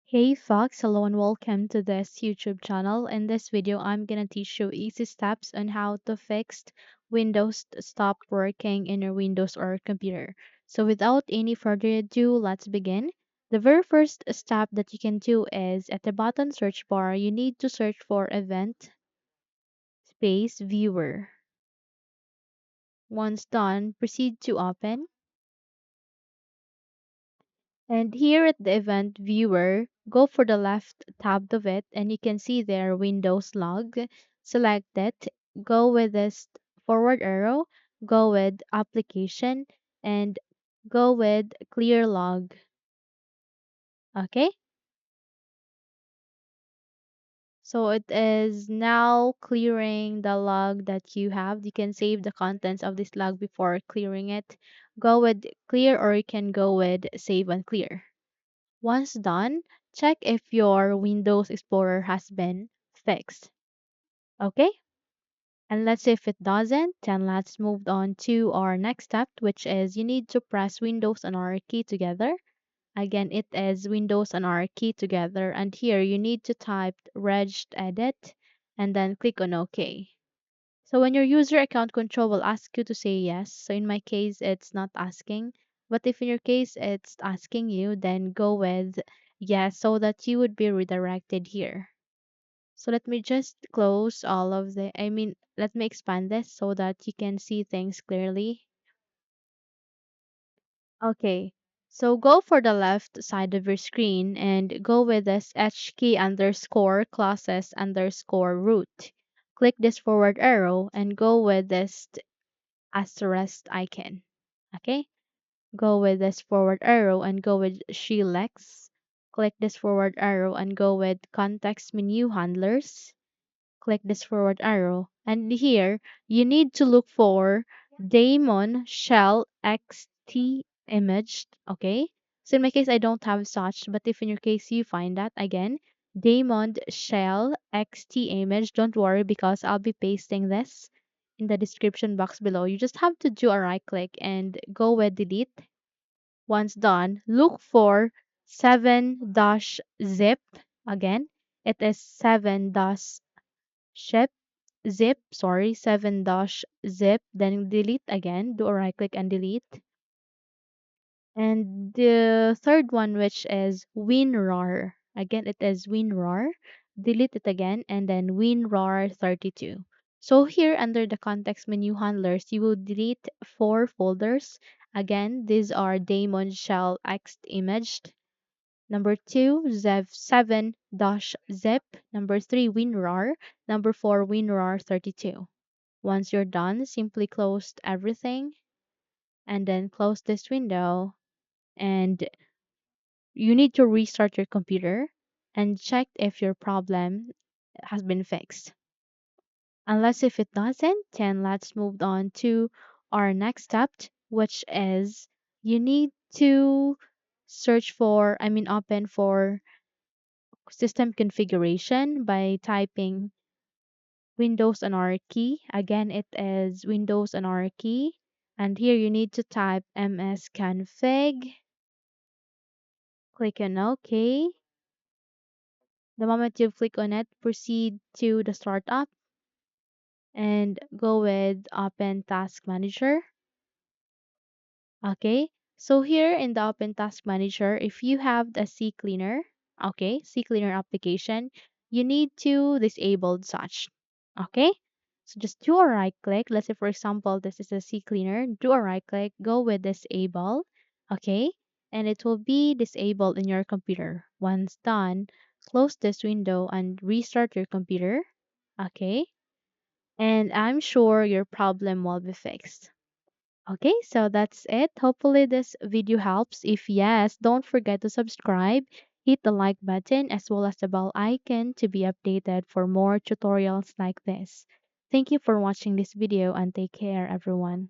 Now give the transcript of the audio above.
Hey Fox, hello and welcome to this YouTube channel. In this video, I'm gonna teach you easy steps on how to fix Windows stop working in your Windows or computer. So without any further ado, let's begin. The very first step that you can do is at the bottom search bar, you need to search for Event Space Viewer. Once done, proceed to open. And here at the event viewer, go for the left tab of it and you can see there Windows log. Select it, go with this forward arrow, go with application and go with clear log. Okay? So it is now clearing the log that you have. You can save the contents of this log before clearing it. Go with clear or you can go with save and clear. Once done, check if your Windows Explorer has been fixed. Okay? And let's see if it doesn't, then let's move on to our next step, which is you need to press Windows and R key together. Again, it is Windows and R key together. And here you need to type Registry Edit and then click on OK. So when your user account control will ask you to say yes. So in my case, it's not asking. But if in your case it's asking you, then go with yes so that you would be redirected here. So let me just close all of let me expand this so that you can see things clearly. Okay, so go for the left side of your screen and go with this HKey underscore classes underscore root. Click this forward arrow and go with this asterisk icon. Okay, go with this forward arrow and go with Shilex. Click this forward arrow and go with context menu handlers. Click this forward arrow and here you need to look for daemon shell xt image. Okay, so in my case I don't have such, but if in your case you find that, again, daemon shell xt image, don't worry because I'll be pasting this in the description box below. You just have to do a right click and go with delete. Once done, look for 7 dash zip. Again, it is 7 dash ship zip, sorry, 7 dash zip, then delete again, do a right click and delete. And the third one, which is WinRAR, again it is WinRAR, delete it again, and then WinRAR 32. So here under the context menu handlers, you will delete 4 folders. Again, these are daemon shell x image. Number 2, zev7 dash zip. Number 3, WinRAR. Number 4, WinRAR 32. Once you're done, simply close everything and then close this window, and you need to restart your computer and check if your problem has been fixed. Unless if it doesn't, then let's move on to our next step, which is you need to open for system configuration by typing Windows and R key. Again, it is Windows and R key. And here you need to type msconfig. Click on OK. The moment you click on it, proceed to the startup and go with Open Task Manager. Okay, so here in the Open Task Manager, if you have the CCleaner, okay, CCleaner application, you need to disable such. Okay, so just do a right click. Let's say, for example, this is a CCleaner. Do a right click, go with disable. Okay, and it will be disabled in your computer. Once done, close this window and restart your computer. Okay, and I'm sure your problem will be fixed. Okay, so that's it. Hopefully this video helps. If yes, don't forget to subscribe, hit the like button as well as the bell icon to be updated for more tutorials like this. Thank you for watching this video and take care everyone.